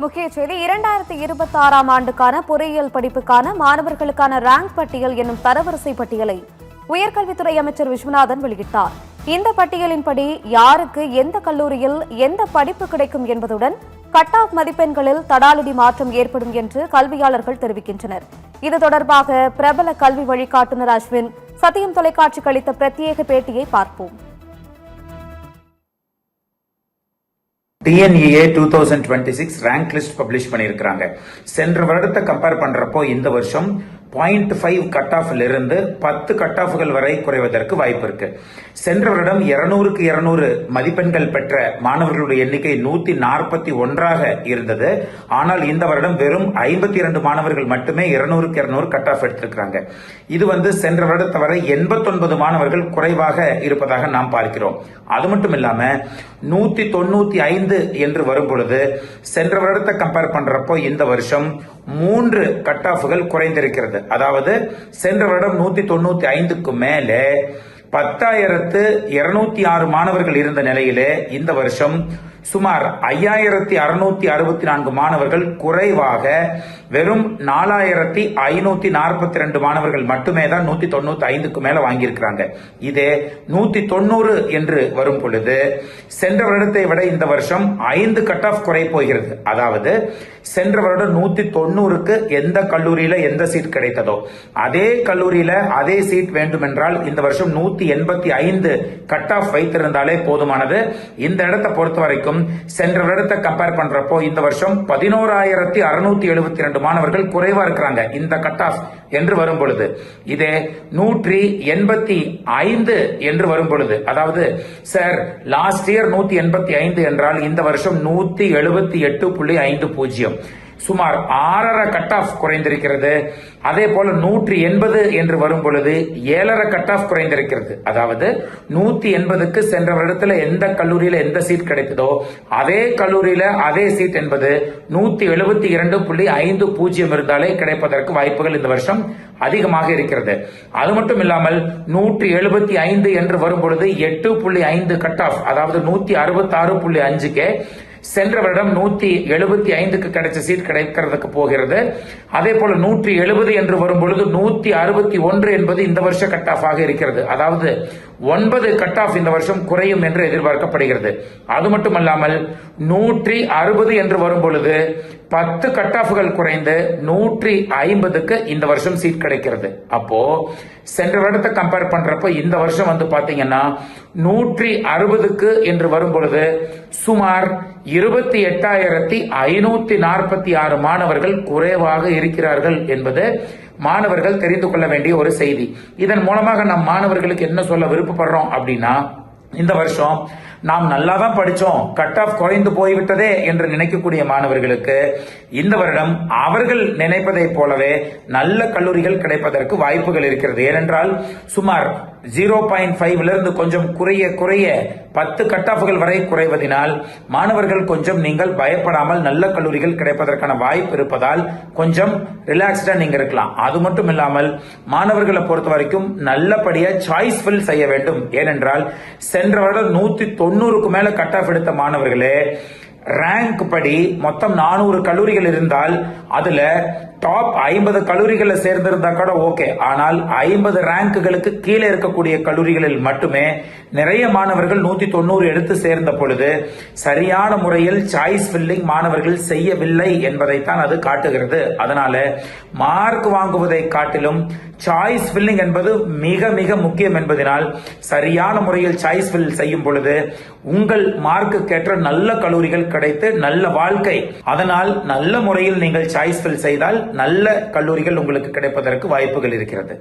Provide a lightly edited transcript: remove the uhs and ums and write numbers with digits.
முக்கிய செய்தி 2026ஆம் ஆண்டுக்கான பொறியியல் படிப்புக்கான மாணவர்களுக்கான ரேங்க் பட்டியல் என்னும் தரவரிசை பட்டியலை உயர்கல்வித்துறை அமைச்சர் விஸ்வநாதன் வெளியிட்டார். இந்த பட்டியலின்படி யாருக்கு எந்த கல்லூரியில் எந்த படிப்பு கிடைக்கும் என்பதுடன் கட் ஆஃப் மதிப்பெண்களில் தடாலடி மாற்றம் ஏற்படும் என்று கல்வியாளர்கள் தெரிவிக்கின்றனர். இது தொடர்பாக பிரபல கல்வி வழிகாட்டுநர் அஸ்வின் சத்தியம் தொலைக்காட்சிக்கு அளித்த பிரத்யேக பேட்டியை பார்ப்போம். TNEA 2026 ரேங்க் லிஸ்ட் பப்ளிஷ் பண்ணியிருக்காங்க. சென்ற வருடத்தை கம்பேர் பண்றப்போ இந்த வருஷம் 0.5 கட் ஆஃப்ல இருந்து 10 கட் ஆஃப்கள் வரை குறைவதற்கு வாய்ப்பு இருக்கு. சென்ற வருடம் 200க்கு 200 மதிப்பெண்கள் பெற்ற மாணவர்களுடைய எண்ணிக்கை 141ஆக இருந்தது. ஆனால் இந்த வருடம் வெறும் 52 மாணவர்கள் மட்டுமே 200க்கு 200 கட் ஆஃப் எடுத்திருக்கிறாங்க. இது சென்ற வருடத்தை வரை 89 மாணவர்கள் குறைவாக இருப்பதாக நாம் பார்க்கிறோம். அது மட்டும் இல்லாம 195 என்று வரும் பொழுது சென்ற வருடத்தை கம்பேர் பண்றப்போ இந்த வருஷம் 3 கட் ஆஃப்கள் குறைந்திருக்கிறது. அதாவது சென்ற வருடம் 195க்கு மேலே 10,206 மாணவர்கள் இருந்த நிலையிலே இந்த வருஷம் சுமார் 5,664 மாணவர்கள் குறைவாக வெறும் 4,542 மாணவர்கள் மட்டுமே தான் 195க்கு மேல வாங்கியிருக்கிறாங்க. இதே 190 என்று வரும் பொழுது சென்ற வருடத்தை விட இந்த வருஷம் 5 கட் ஆஃப் குறை போகிறது. அதாவது சென்ற வருடம் 190க்கு எந்த கல்லூரியில எந்த சீட் கிடைத்ததோ அதே கல்லூரியில அதே சீட் வேண்டும் என்றால் இந்த வருஷம் 185 கட் ஆஃப் வைத்திருந்தாலே போதுமானது. இந்த இடத்தை பொறுத்த வரைக்கும் சென்ற வருடத்தை கம்பேர் பண்றப்போ இந்த வருஷம் 11,672 மாணவர்கள் குறைவா இருக்கிறாங்க இந்த கட் ஆஃப் என்று வரும் பொழுது. இதே 185 என்று வரும் பொழுது, அதாவது சார் லாஸ்ட் இயர் 185 என்றால் இந்த வருஷம் 178.50 சுமார் 6.5 கட் ஆஃப் குறைந்திருக்கிறது. அதே போல 180 என்று வரும் பொழுது 7.5 கட் ஆஃப் குறைந்திருக்கிறது. அதாவது 180க்கு சென்ற வருடத்தில் எந்த கல்லூரியில எந்த சீட் கிடைத்ததோ அதே கல்லூரியில அதே சீட் என்பது 172.50 இருந்தாலே கிடைப்பதற்கு வாய்ப்புகள் இந்த வருஷம் அதிகமாக இருக்கிறது. அது மட்டும் இல்லாமல் 175 என்று வரும் பொழுது 8.5 கட் ஆஃப், அதாவது 166.5க்கு சென்ற வருடம் 175க்கு கிடைச்ச சீட் கிடைக்கிறதுக்கு போகிறது. அதே போல 170 என்று வரும் பொழுது 161 என்பது இந்த வருஷ கட் ஆஃப் ஆக இருக்கிறது. அதாவது 9 கட் ஆஃப் இந்த வருஷம் குறையும் என்று எதிர்பார்க்கப்படுகிறது. அது மட்டுமல்லாமல் 160 என்று வரும் பொழுது 10 கட் ஆஃப்கள் குறைந்து 150க்கு இந்த வருஷம் சீட் கிடைக்கிறது. அப்போ சென்ற வருடத்தை கம்பேர் பண்றப்ப இந்த வருஷம் பாத்தீங்கன்னா 160க்கு என்று வரும் பொழுது சுமார் 28,546 மாணவர்கள் குறைவாக இருக்கிறார்கள் என்பது மாணவர்கள் தெரிந்து கொள்ள வேண்டிய ஒரு செய்தி. இதன் மூலமாக நம் மாணவர்களுக்கு என்ன சொல்ல விருப்பப்படுறோம் அப்படின்னா, இந்த வருஷம் நாம் நல்லா தான் படிச்சோம், கட் ஆஃப் குறைந்து போய்விட்டதே என்று நினைக்கக்கூடிய மாணவர்களுக்கு இந்த வருடம் அவர்கள் நினைப்பதை போலவே நல்ல கல்லூரிகள் கிடைப்பதற்கு வாய்ப்புகள் இருக்கிறது. ஏனென்றால் சுமார் 0.5 இருந்து கொஞ்சம் குறைய 10 கட் ஆஃப்கள் வரை குறைவதனால் மாணவர்கள் கொஞ்சம் நீங்கள் பயப்படாமல் நல்ல கல்லூரிகள் கிடைப்பதற்கான வாய்ப்பு இருப்பதால் கொஞ்சம் ரிலாக்ஸ்டா நீங்க இருக்கலாம். அது மட்டும் இல்லாமல் மாணவர்களை பொறுத்த வரைக்கும் நல்லபடியா சாய்ஸ் ஃபில் செய்ய வேண்டும். ஏனென்றால் சென்ற வருடம் 190க்கு மேல கட் ஆஃப் எடுத்த மாணவர்களே ரேங்க் படி மொத்தம் 400 கல்லூரிகள் இருந்தால் அதுல டாப் 50 கல்லூரிகளை சேர்ந்திருந்தா கூட ஓகே. ஆனால் 50 ரேங்குகளுக்கு கீழே இருக்கக்கூடிய கல்லூரிகளில் மட்டுமே நிறைய மாணவர்கள் 190 எடுத்து சேர்ந்த பொழுது சரியான முறையில் சாய்ஸ் ஃபில்லிங் மாணவர்கள் செய்யவில்லை என்பதைத்தான் அது காட்டுகிறது. அதனால மார்க் வாங்குவதை காட்டிலும் சாய்ஸ் ஃபில்லிங் என்பது மிக மிக முக்கியம் என்பதனால் சரியான முறையில் சாய்ஸ் ஃபில் செய்யும் பொழுது உங்கள் மார்க்கு ஏற்ற நல்ல கல்லூரிகள் கிடைத்து நல்ல வாழ்க்கை, அதனால் நல்ல முறையில் நீங்கள் சாய்ஸ் ஃபில் செய்தால் நல்ல கல்லூரிகள் உங்களுக்கு கிடைப்பதற்கு வாய்ப்புகள் இருக்கிறது.